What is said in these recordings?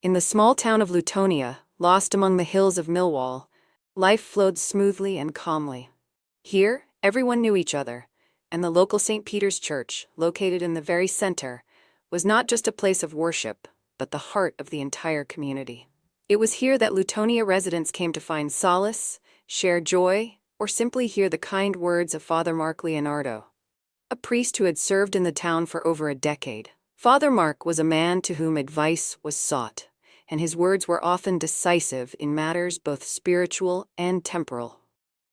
In the small town of Lutonia, lost among the hills of Millwall, life flowed smoothly and calmly. Here, everyone knew each other, and the local St. Peter's Church, located in the very center, was not just a place of worship, but the heart of the entire community. It was here that Lutonia residents came to find solace, share joy, or simply hear the kind words of Father Mark Leonardo, a priest who had served in the town for over a decade. Father Mark was a man to whom advice was sought, and his words were often decisive in matters both spiritual and temporal.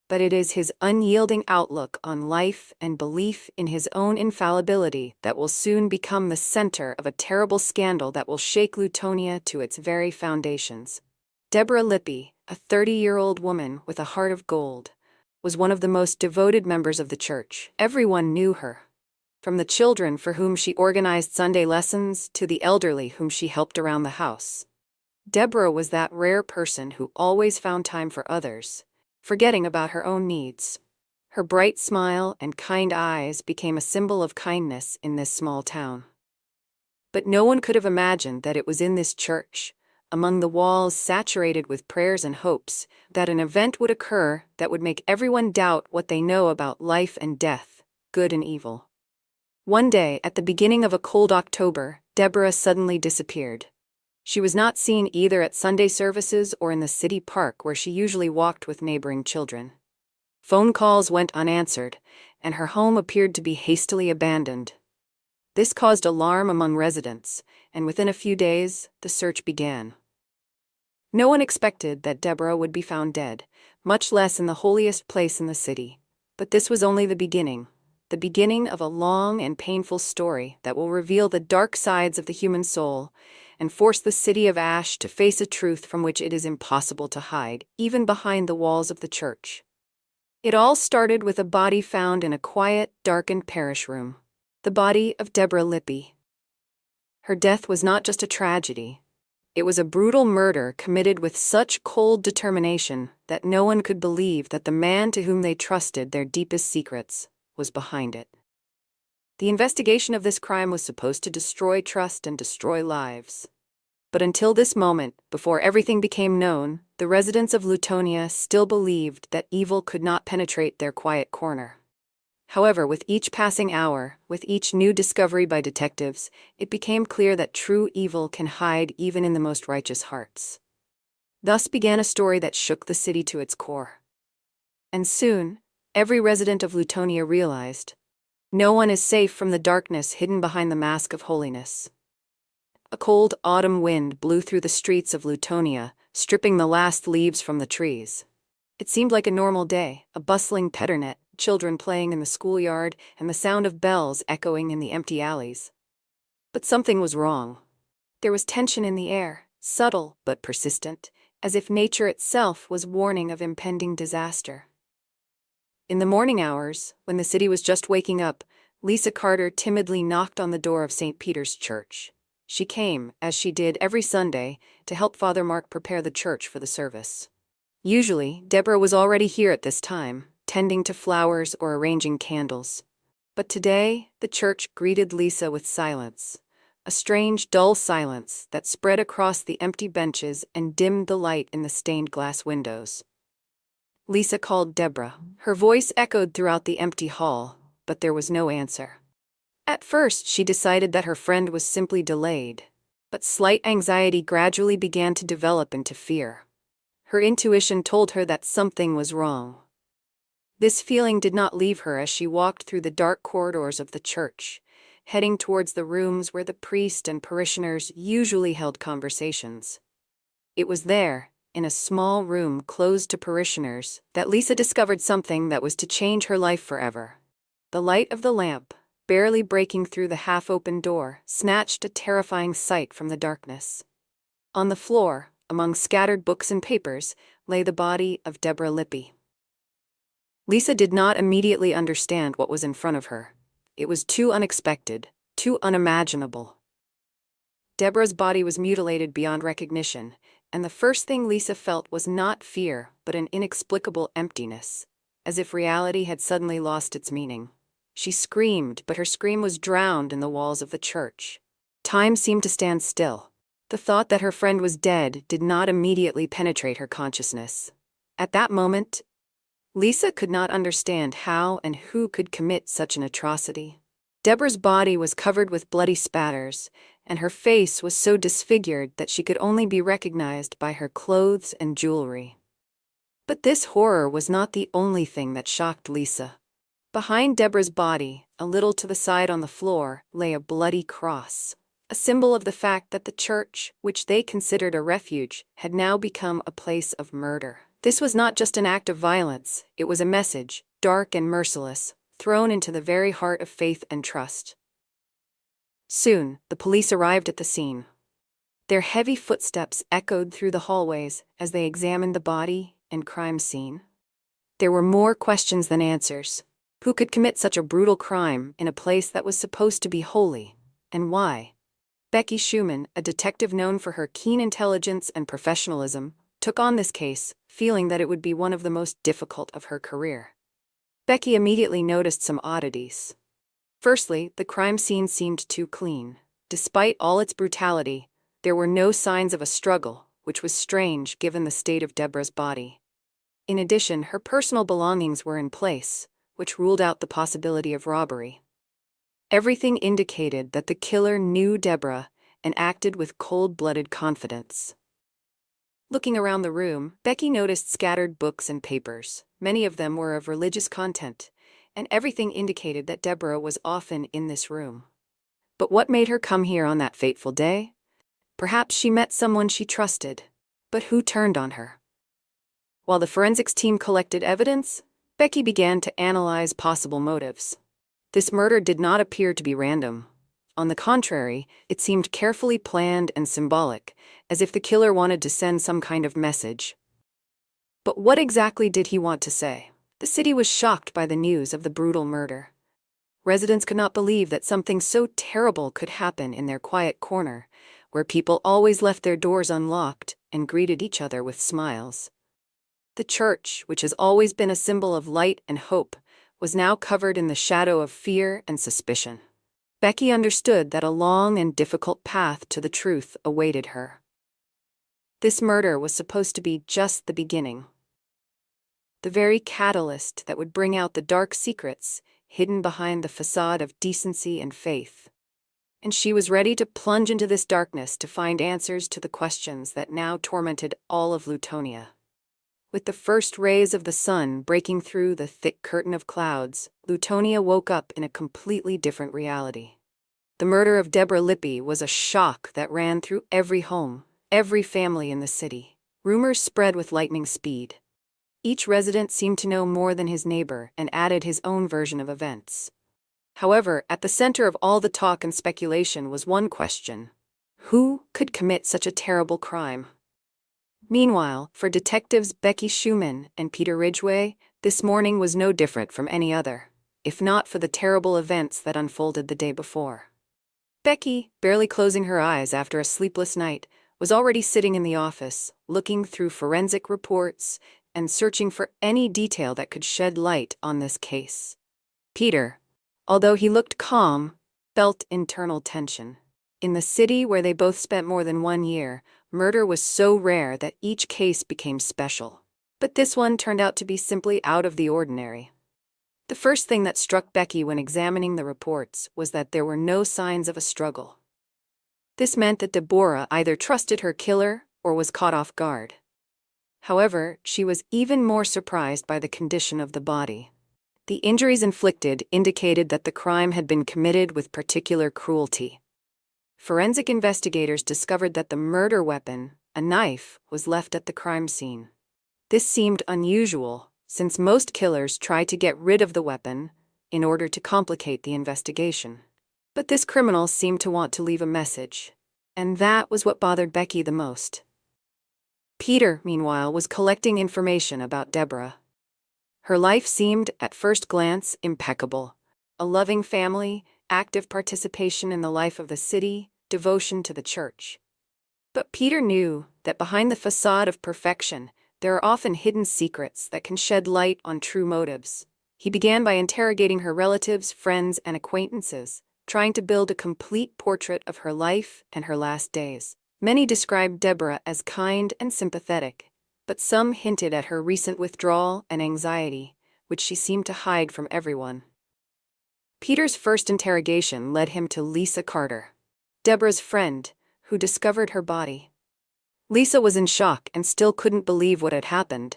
But it is his unyielding outlook on life and belief in his own infallibility that will soon become the center of a terrible scandal that will shake Lutonia to its very foundations. Deborah Lippi, a 30-year-old woman with a heart of gold, was one of the most devoted members of the church. Everyone knew her, from the children for whom she organized Sunday lessons to the elderly whom she helped around the house. Deborah was that rare person who always found time for others, forgetting about her own needs. Her bright smile and kind eyes became a symbol of kindness in this small town. But no one could have imagined that it was in this church, among the walls saturated with prayers and hopes, that an event would occur that would make everyone doubt what they know about life and death, good and evil. One day, at the beginning of a cold October, Deborah suddenly disappeared. She was not seen either at Sunday services or in the city park where she usually walked with neighboring children. Phone calls went unanswered, and her home appeared to be hastily abandoned. This caused alarm among residents, and within a few days, the search began. No one expected that Deborah would be found dead, much less in the holiest place in the city. But this was only the beginning of a long and painful story that will reveal the dark sides of the human soul and force the city of Ash to face a truth from which it is impossible to hide, even behind the walls of the church. It all started with a body found in a quiet, darkened parish room. The body of Deborah Lippi. Her death was not just a tragedy. It was a brutal murder committed with such cold determination that no one could believe that the man to whom they trusted their deepest secrets was behind it. The investigation of this crime was supposed to destroy trust and destroy lives. But until this moment, before everything became known, the residents of Lutonia still believed that evil could not penetrate their quiet corner. However, with each passing hour, with each new discovery by detectives, it became clear that true evil can hide even in the most righteous hearts. Thus began a story that shook the city to its core. And soon, every resident of Lutonia realized, no one is safe from the darkness hidden behind the mask of holiness. A cold autumn wind blew through the streets of Lutonia, stripping the last leaves from the trees. It seemed like a normal day, a bustling Petternet, children playing in the schoolyard, and the sound of bells echoing in the empty alleys. But something was wrong. There was tension in the air, subtle but persistent, as if nature itself was warning of impending disaster. In the morning hours, when the city was just waking up, Lisa Carter timidly knocked on the door of St. Peter's Church. She came, as she did every Sunday, to help Father Mark prepare the church for the service. Usually, Deborah was already here at this time, tending to flowers or arranging candles. But today, the church greeted Lisa with silence, a strange, dull silence that spread across the empty benches and dimmed the light in the stained glass windows. Lisa called Deborah. Her voice echoed throughout the empty hall, but there was no answer. At first, she decided that her friend was simply delayed, but slight anxiety gradually began to develop into fear. Her intuition told her that something was wrong. This feeling did not leave her as she walked through the dark corridors of the church, heading towards the rooms where the priest and parishioners usually held conversations. It was there, in a small room closed to parishioners, that Lisa discovered something that was to change her life forever. The light of the lamp, barely breaking through the half-open door, snatched a terrifying sight from the darkness. On the floor, among scattered books and papers, lay the body of Deborah Lippi. Lisa did not immediately understand what was in front of her. It was too unexpected, too unimaginable. Deborah's body was mutilated beyond recognition, and the first thing Lisa felt was not fear, but an inexplicable emptiness, as if reality had suddenly lost its meaning. She screamed, but her scream was drowned in the walls of the church. Time seemed to stand still. The thought that her friend was dead did not immediately penetrate her consciousness. At that moment, Lisa could not understand how and who could commit such an atrocity. Deborah's body was covered with bloody spatters, and her face was so disfigured that she could only be recognized by her clothes and jewelry. But this horror was not the only thing that shocked Lisa. Behind Deborah's body, a little to the side on the floor, lay a bloody cross, a symbol of the fact that the church, which they considered a refuge, had now become a place of murder. This was not just an act of violence, it was a message, dark and merciless, thrown into the very heart of faith and trust. Soon, the police arrived at the scene. Their heavy footsteps echoed through the hallways as they examined the body and crime scene. There were more questions than answers. Who could commit such a brutal crime in a place that was supposed to be holy, and why? Becky Schumann, a detective known for her keen intelligence and professionalism, took on this case, feeling that it would be one of the most difficult of her career. Becky immediately noticed some oddities. Firstly, the crime scene seemed too clean. Despite all its brutality, there were no signs of a struggle, which was strange given the state of Deborah's body. In addition, her personal belongings were in place, which ruled out the possibility of robbery. Everything indicated that the killer knew Deborah and acted with cold-blooded confidence. Looking around the room, Becky noticed scattered books and papers. Many of them were of religious content, and everything indicated that Deborah was often in this room. But what made her come here on that fateful day? Perhaps she met someone she trusted, but who turned on her? While the forensics team collected evidence, Becky began to analyze possible motives. This murder did not appear to be random. On the contrary, it seemed carefully planned and symbolic, as if the killer wanted to send some kind of message. But what exactly did he want to say? The city was shocked by the news of the brutal murder. Residents could not believe that something so terrible could happen in their quiet corner, where people always left their doors unlocked and greeted each other with smiles. The church, which has always been a symbol of light and hope, was now covered in the shadow of fear and suspicion. Becky understood that a long and difficult path to the truth awaited her. This murder was supposed to be just the beginning. The very catalyst that would bring out the dark secrets hidden behind the facade of decency and faith. And she was ready to plunge into this darkness to find answers to the questions that now tormented all of Lutonia. With the first rays of the sun breaking through the thick curtain of clouds, Lutonia woke up in a completely different reality. The murder of Deborah Lippy was a shock that ran through every home, every family in the city. Rumors spread with lightning speed. Each resident seemed to know more than his neighbor and added his own version of events. However, at the center of all the talk and speculation was one question: who could commit such a terrible crime? Meanwhile, for detectives Becky Schumann and Peter Ridgway, this morning was no different from any other, if not for the terrible events that unfolded the day before. Becky, barely closing her eyes after a sleepless night, was already sitting in the office, looking through forensic reports and searching for any detail that could shed light on this case. Peter, although he looked calm, felt internal tension. In the city where they both spent more than 1 year, murder was so rare that each case became special. But this one turned out to be simply out of the ordinary. The first thing that struck Becky when examining the reports was that there were no signs of a struggle. This meant that Deborah either trusted her killer or was caught off guard. However, she was even more surprised by the condition of the body. The injuries inflicted indicated that the crime had been committed with particular cruelty. Forensic investigators discovered that the murder weapon, a knife, was left at the crime scene. This seemed unusual, since most killers try to get rid of the weapon in order to complicate the investigation. But this criminal seemed to want to leave a message, and that was what bothered Becky the most. Peter, meanwhile, was collecting information about Deborah. Her life seemed, at first glance, impeccable. A loving family, active participation in the life of the city, devotion to the church. But Peter knew that behind the facade of perfection, there are often hidden secrets that can shed light on true motives. He began by interrogating her relatives, friends, and acquaintances, trying to build a complete portrait of her life and her last days. Many described Deborah as kind and sympathetic, but some hinted at her recent withdrawal and anxiety, which she seemed to hide from everyone. Peter's first interrogation led him to Lisa Carter, Deborah's friend, who discovered her body. Lisa was in shock and still couldn't believe what had happened.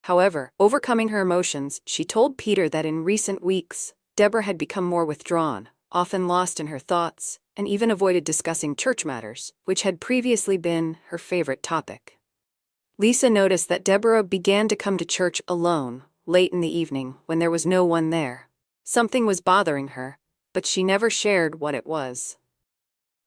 However, overcoming her emotions, she told Peter that in recent weeks, Deborah had become more withdrawn, often lost in her thoughts, and even avoided discussing church matters, which had previously been her favorite topic. Lisa noticed that Deborah began to come to church alone, late in the evening, when there was no one there. Something was bothering her, but she never shared what it was.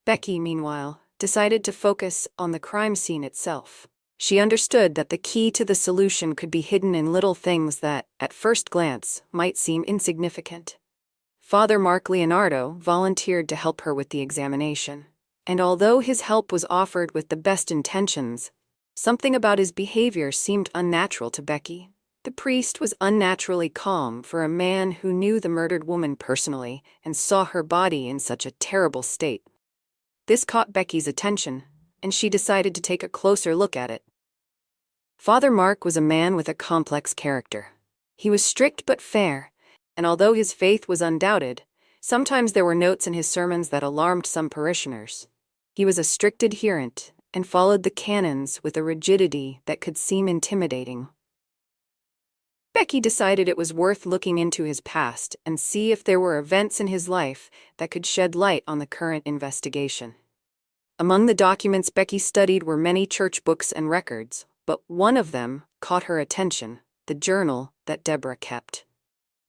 Becky, meanwhile, decided to focus on the crime scene itself. She understood that the key to the solution could be hidden in little things that, at first glance, might seem insignificant. Father Mark Leonardo volunteered to help her with the examination, and although his help was offered with the best intentions, something about his behavior seemed unnatural to Becky. The priest was unnaturally calm for a man who knew the murdered woman personally and saw her body in such a terrible state. This caught Becky's attention, and she decided to take a closer look at it. Father Mark was a man with a complex character. He was strict but fair, and although his faith was undoubted, sometimes there were notes in his sermons that alarmed some parishioners. He was a strict adherent and followed the canons with a rigidity that could seem intimidating. Becky decided it was worth looking into his past and see if there were events in his life that could shed light on the current investigation. Among the documents Becky studied were many church books and records, but one of them caught her attention: the journal that Deborah kept.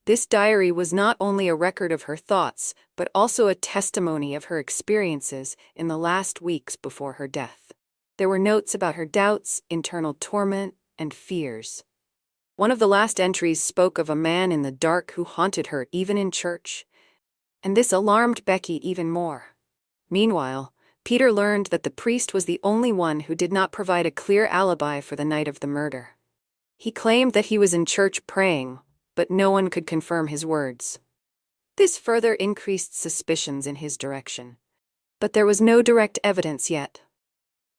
This diary was not only a record of her thoughts, but also a testimony of her experiences in the last weeks before her death. There were notes about her doubts, internal torment, and fears. One of the last entries spoke of a man in the dark who haunted her even in church, and this alarmed Becky even more. Meanwhile, Peter learned that the priest was the only one who did not provide a clear alibi for the night of the murder. He claimed that he was in church praying, but no one could confirm his words. This further increased suspicions in his direction, but there was no direct evidence yet.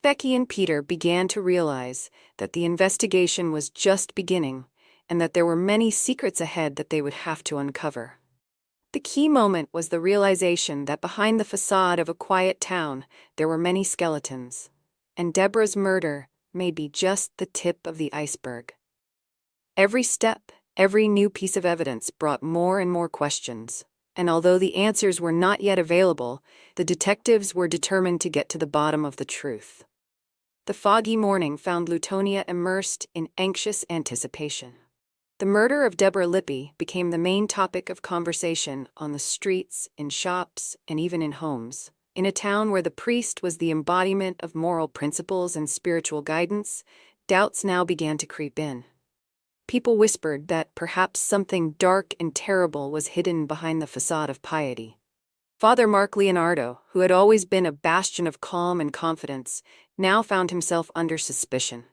Becky and Peter began to realize that the investigation was just beginning and that there were many secrets ahead that they would have to uncover. The key moment was the realization that behind the facade of a quiet town, there were many skeletons, and Deborah's murder may be just the tip of the iceberg. Every step, every new piece of evidence brought more and more questions, and although the answers were not yet available, the detectives were determined to get to the bottom of the truth. The foggy morning found Lutonia immersed in anxious anticipation. The murder of Deborah Lippy became the main topic of conversation on the streets, in shops, and even in homes. In a town where the priest was the embodiment of moral principles and spiritual guidance, doubts now began to creep in. People whispered that perhaps something dark and terrible was hidden behind the facade of piety. Father Mark Leonardo, who had always been a bastion of calm and confidence, now found himself under suspicion.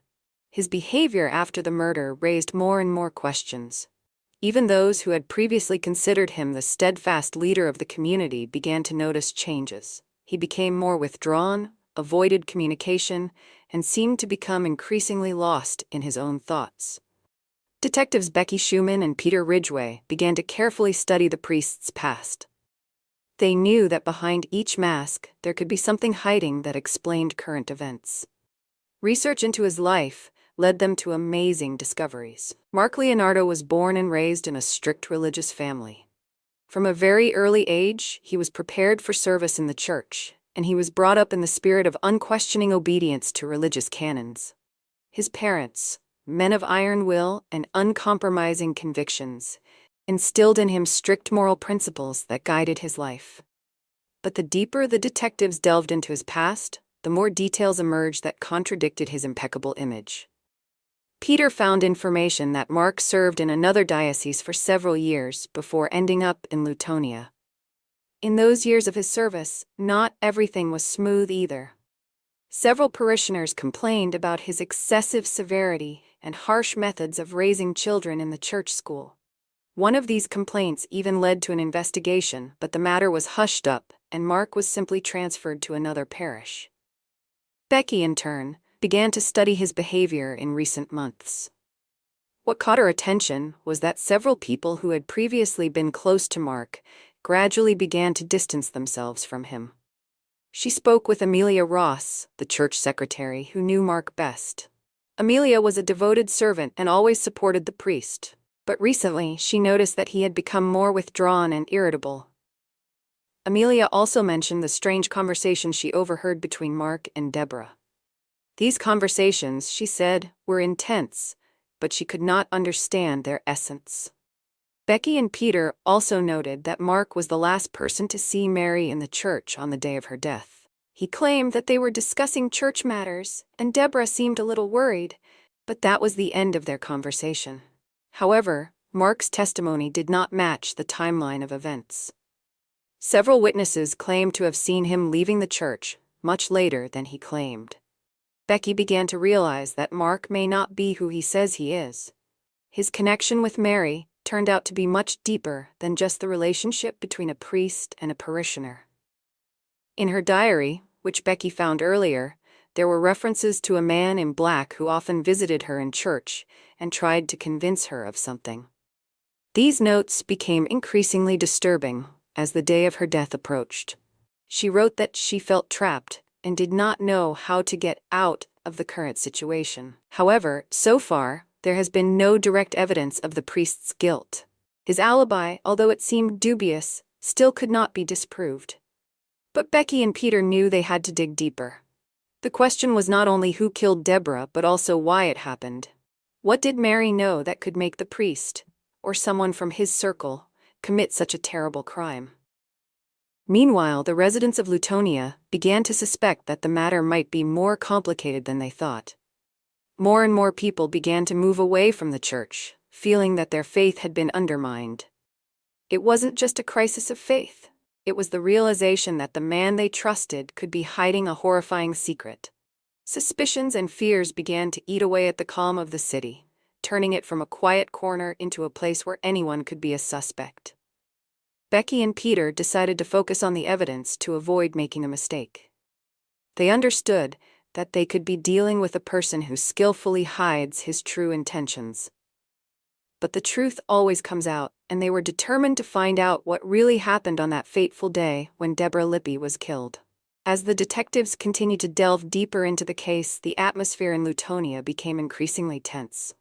His behavior after the murder raised more and more questions. Even those who had previously considered him the steadfast leader of the community began to notice changes. He became more withdrawn, avoided communication, and seemed to become increasingly lost in his own thoughts. Detectives Becky Schumann and Peter Ridgway began to carefully study the priest's past. They knew that behind each mask there could be something hiding that explained current events. Research into his life led them to amazing discoveries. Mark Leonardo was born and raised in a strict religious family. From a very early age, he was prepared for service in the church, and he was brought up in the spirit of unquestioning obedience to religious canons. His parents, men of iron will and uncompromising convictions, instilled in him strict moral principles that guided his life. But the deeper the detectives delved into his past, the more details emerged that contradicted his impeccable image. Peter found information that Mark served in another diocese for several years before ending up in Lutonia. In those years of his service, not everything was smooth either. Several parishioners complained about his excessive severity and harsh methods of raising children in the church school. One of these complaints even led to an investigation, but the matter was hushed up, and Mark was simply transferred to another parish. Becky, in turn, began to study his behavior in recent months. What caught her attention was that several people who had previously been close to Mark gradually began to distance themselves from him. She spoke with Amelia Ross, the church secretary who knew Mark best. Amelia was a devoted servant and always supported the priest, but recently she noticed that he had become more withdrawn and irritable. Amelia also mentioned the strange conversation she overheard between Mark and Deborah. These conversations, she said, were intense, but she could not understand their essence. Becky and Peter also noted that Mark was the last person to see Mary in the church on the day of her death. He claimed that they were discussing church matters, and Deborah seemed a little worried, but that was the end of their conversation. However, Mark's testimony did not match the timeline of events. Several witnesses claimed to have seen him leaving the church much later than he claimed. Becky began to realize that Mark may not be who he says he is. His connection with Mary turned out to be much deeper than just the relationship between a priest and a parishioner. In her diary, which Becky found earlier, there were references to a man in black who often visited her in church and tried to convince her of something. These notes became increasingly disturbing as the day of her death approached. She wrote that she felt trapped and did not know how to get out of the current situation. However, so far, there has been no direct evidence of the priest's guilt. His alibi, although it seemed dubious, still could not be disproved. But Becky and Peter knew they had to dig deeper. The question was not only who killed Deborah, but also why it happened. What did Mary know that could make the priest, or someone from his circle, commit such a terrible crime? Meanwhile, the residents of Lutonia began to suspect that the matter might be more complicated than they thought. More and more people began to move away from the church, feeling that their faith had been undermined. It wasn't just a crisis of faith. It was the realization that the man they trusted could be hiding a horrifying secret. Suspicions and fears began to eat away at the calm of the city, turning it from a quiet corner into a place where anyone could be a suspect. Becky and Peter decided to focus on the evidence to avoid making a mistake. They understood that they could be dealing with a person who skillfully hides his true intentions. But the truth always comes out, and they were determined to find out what really happened on that fateful day when Deborah Lippy was killed. As the detectives continued to delve deeper into the case, the atmosphere in Lutonia became increasingly tense.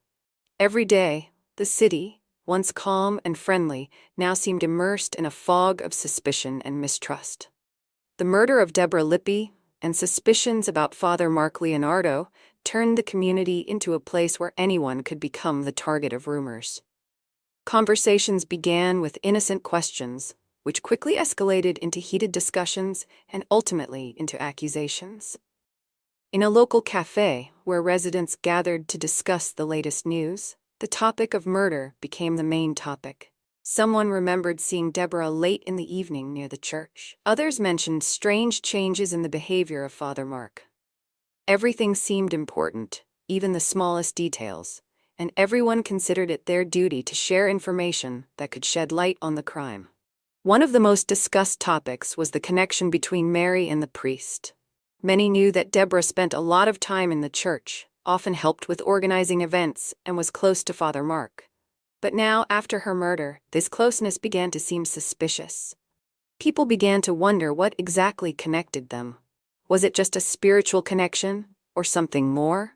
Every day, the city, once calm and friendly, now seemed immersed in a fog of suspicion and mistrust. The murder of Deborah Lippy and suspicions about Father Mark Leonardo turned the community into a place where anyone could become the target of rumors. Conversations began with innocent questions, which quickly escalated into heated discussions and ultimately into accusations. In a local cafe, where residents gathered to discuss the latest news, the topic of murder became the main topic. Someone remembered seeing Deborah late in the evening near the church. Others mentioned strange changes in the behavior of Father Mark. Everything seemed important, even the smallest details, and everyone considered it their duty to share information that could shed light on the crime. One of the most discussed topics was the connection between Mary and the priest. Many knew that Deborah spent a lot of time in the church, often helped with organizing events, and was close to Father Mark. But now, after her murder, this closeness began to seem suspicious. People began to wonder what exactly connected them. Was it just a spiritual connection, or something more?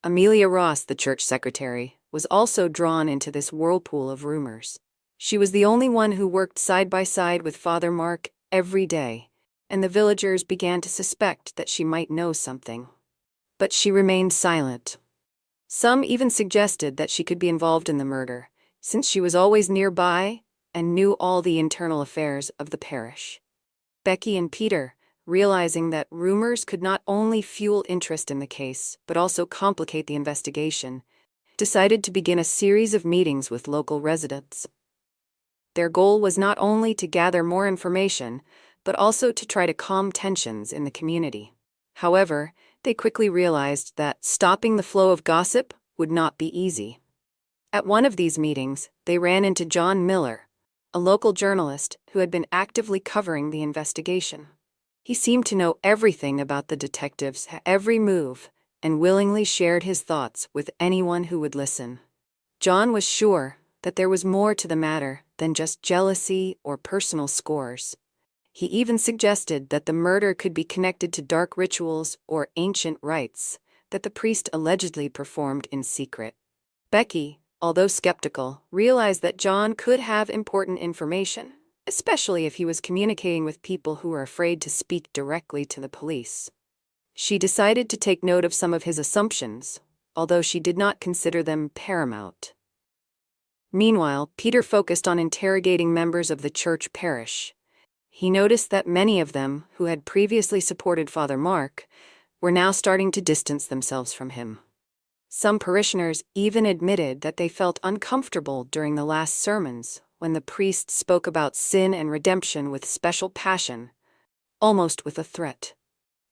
Amelia Ross, the church secretary, was also drawn into this whirlpool of rumors. She was the only one who worked side by side with Father Mark every day, and the villagers began to suspect that she might know something. But she remained silent. Some even suggested that she could be involved in the murder, since she was always nearby and knew all the internal affairs of the parish. Becky and Peter, realizing that rumors could not only fuel interest in the case but also complicate the investigation, decided to begin a series of meetings with local residents. Their goal was not only to gather more information, but also to try to calm tensions in the community. However, they quickly realized that stopping the flow of gossip would not be easy. At one of these meetings, they ran into John Miller, a local journalist who had been actively covering the investigation. He seemed to know everything about the detective's every move and willingly shared his thoughts with anyone who would listen. John was sure that there was more to the matter than just jealousy or personal scores. He even suggested that the murder could be connected to dark rituals or ancient rites that the priest allegedly performed in secret. Becky, although skeptical, realized that John could have important information, especially if he was communicating with people who were afraid to speak directly to the police. She decided to take note of some of his assumptions, although she did not consider them paramount. Meanwhile, Peter focused on interrogating members of the church parish. He noticed that many of them, who had previously supported Father Mark, were now starting to distance themselves from him. Some parishioners even admitted that they felt uncomfortable during the last sermons when the priest spoke about sin and redemption with special passion, almost with a threat.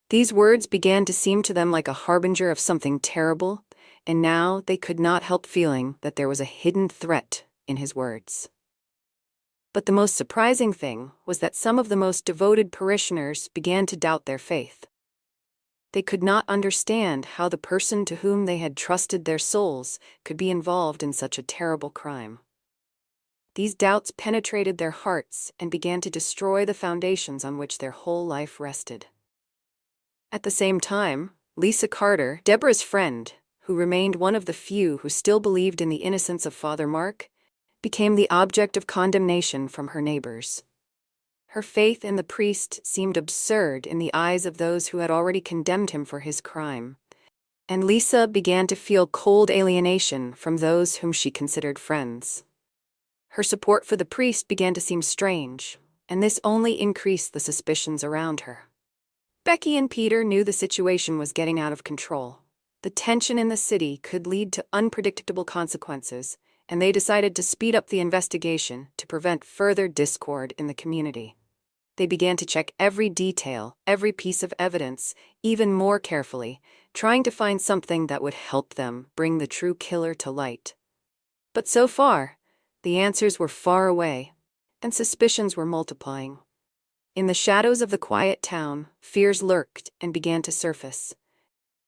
These words began to seem to them like a harbinger of something terrible, and now they could not help feeling that there was a hidden threat in his words. But the most surprising thing was that some of the most devoted parishioners began to doubt their faith. They could not understand how the person to whom they had trusted their souls could be involved in such a terrible crime. These doubts penetrated their hearts and began to destroy the foundations on which their whole life rested. At the same time, Lisa Carter, Deborah's friend, who remained one of the few who still believed in the innocence of Father Mark, became the object of condemnation from her neighbors. Her faith in the priest seemed absurd in the eyes of those who had already condemned him for his crime, and Lisa began to feel cold alienation from those whom she considered friends. Her support for the priest began to seem strange, and this only increased the suspicions around her. Becky and Peter knew the situation was getting out of control. The tension in the city could lead to unpredictable consequences, and they decided to speed up the investigation to prevent further discord in the community. They began to check every detail, every piece of evidence, even more carefully, trying to find something that would help them bring the true killer to light. But so far, the answers were far away, and suspicions were multiplying. In the shadows of the quiet town, fears lurked and began to surface.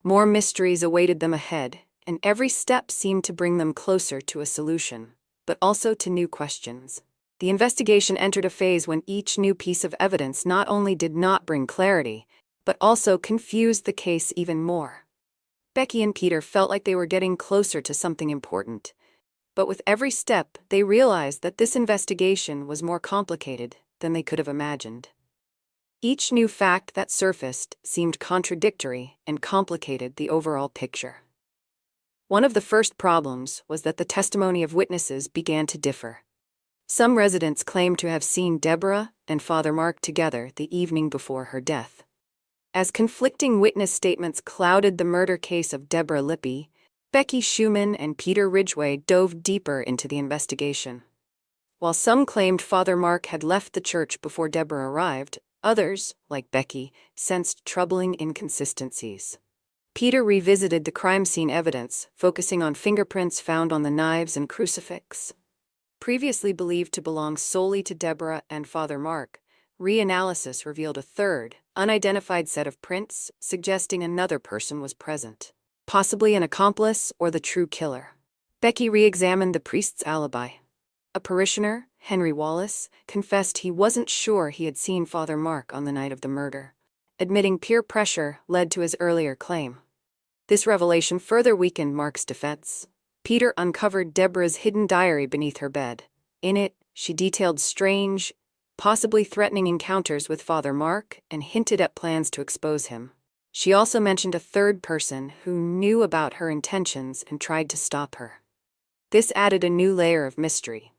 More mysteries awaited them ahead, and every step seemed to bring them closer to a solution, but also to new questions. The investigation entered a phase when each new piece of evidence not only did not bring clarity, but also confused the case even more. Becky and Peter felt like they were getting closer to something important, but with every step, they realized that this investigation was more complicated than they could have imagined. Each new fact that surfaced seemed contradictory and complicated the overall picture. One of the first problems was that the testimony of witnesses began to differ. Some residents claimed to have seen Deborah and Father Mark together the evening before her death. As conflicting witness statements clouded the murder case of Deborah Lippy, Becky Schumann and Peter Ridgway dove deeper into the investigation. While some claimed Father Mark had left the church before Deborah arrived, others, like Becky, sensed troubling inconsistencies. Peter revisited the crime scene evidence, focusing on fingerprints found on the knives and crucifix. Previously believed to belong solely to Deborah and Father Mark, reanalysis revealed a third, unidentified set of prints, suggesting another person was present, possibly an accomplice or the true killer. Becky re-examined the priest's alibi. A parishioner, Henry Wallace, confessed he wasn't sure he had seen Father Mark on the night of the murder, admitting peer pressure led to his earlier claim. This revelation further weakened Mark's defense. Peter uncovered Deborah's hidden diary beneath her bed. In it, she detailed strange, possibly threatening encounters with Father Mark and hinted at plans to expose him. She also mentioned a third person who knew about her intentions and tried to stop her. This added a new layer of mystery.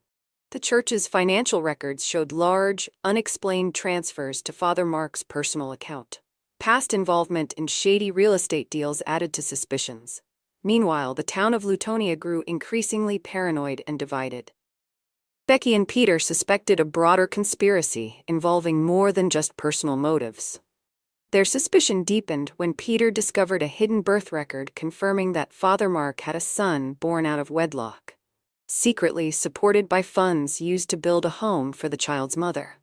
The church's financial records showed large, unexplained transfers to Father Mark's personal account. Past involvement in shady real estate deals added to suspicions. Meanwhile, the town of Lutonia grew increasingly paranoid and divided. Becky and Peter suspected a broader conspiracy involving more than just personal motives. Their suspicion deepened when Peter discovered a hidden birth record confirming that Father Mark had a son born out of wedlock, secretly supported by funds used to build a home for the child's mother.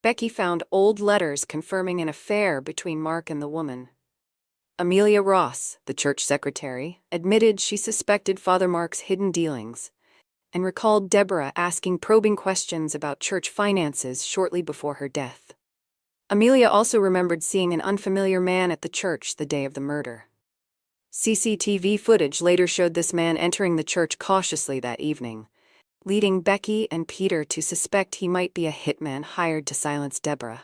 Becky found old letters confirming an affair between Mark and the woman. Amelia Ross, the church secretary, admitted she suspected Father Mark's hidden dealings and recalled Deborah asking probing questions about church finances shortly before her death. Amelia also remembered seeing an unfamiliar man at the church the day of the murder. CCTV footage later showed this man entering the church cautiously that evening, leading Becky and Peter to suspect he might be a hitman hired to silence Deborah.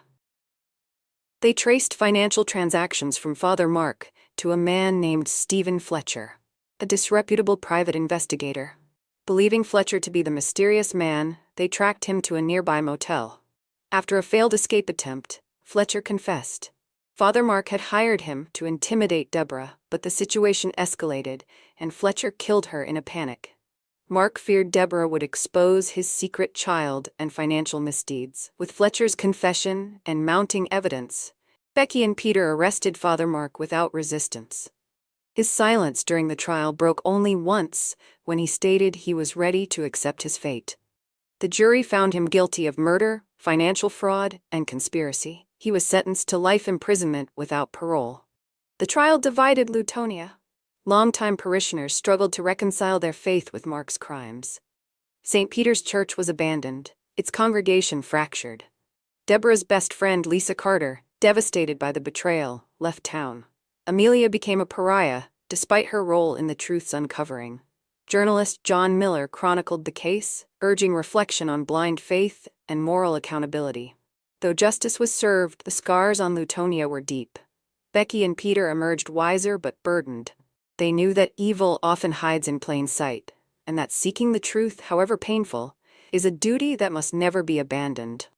They traced financial transactions from Father Mark to a man named Stephen Fletcher, a disreputable private investigator. Believing Fletcher to be the mysterious man, they tracked him to a nearby motel. After a failed escape attempt, Fletcher confessed. Father Mark had hired him to intimidate Deborah, but the situation escalated, and Fletcher killed her in a panic. Mark feared Deborah would expose his secret child and financial misdeeds. With Fletcher's confession and mounting evidence, Becky and Peter arrested Father Mark without resistance. His silence during the trial broke only once, when he stated he was ready to accept his fate. The jury found him guilty of murder, financial fraud, and conspiracy. He was sentenced to life imprisonment without parole. The trial divided Lutonia. Longtime parishioners struggled to reconcile their faith with Mark's crimes. St. Peter's Church was abandoned, its congregation fractured. Deborah's best friend, Lisa Carter, devastated by the betrayal, left town. Amelia became a pariah, despite her role in the truth's uncovering. Journalist John Miller chronicled the case, urging reflection on blind faith and moral accountability. Though justice was served, the scars on Lutonia were deep. Becky and Peter emerged wiser but burdened. They knew that evil often hides in plain sight, and that seeking the truth, however painful, is a duty that must never be abandoned.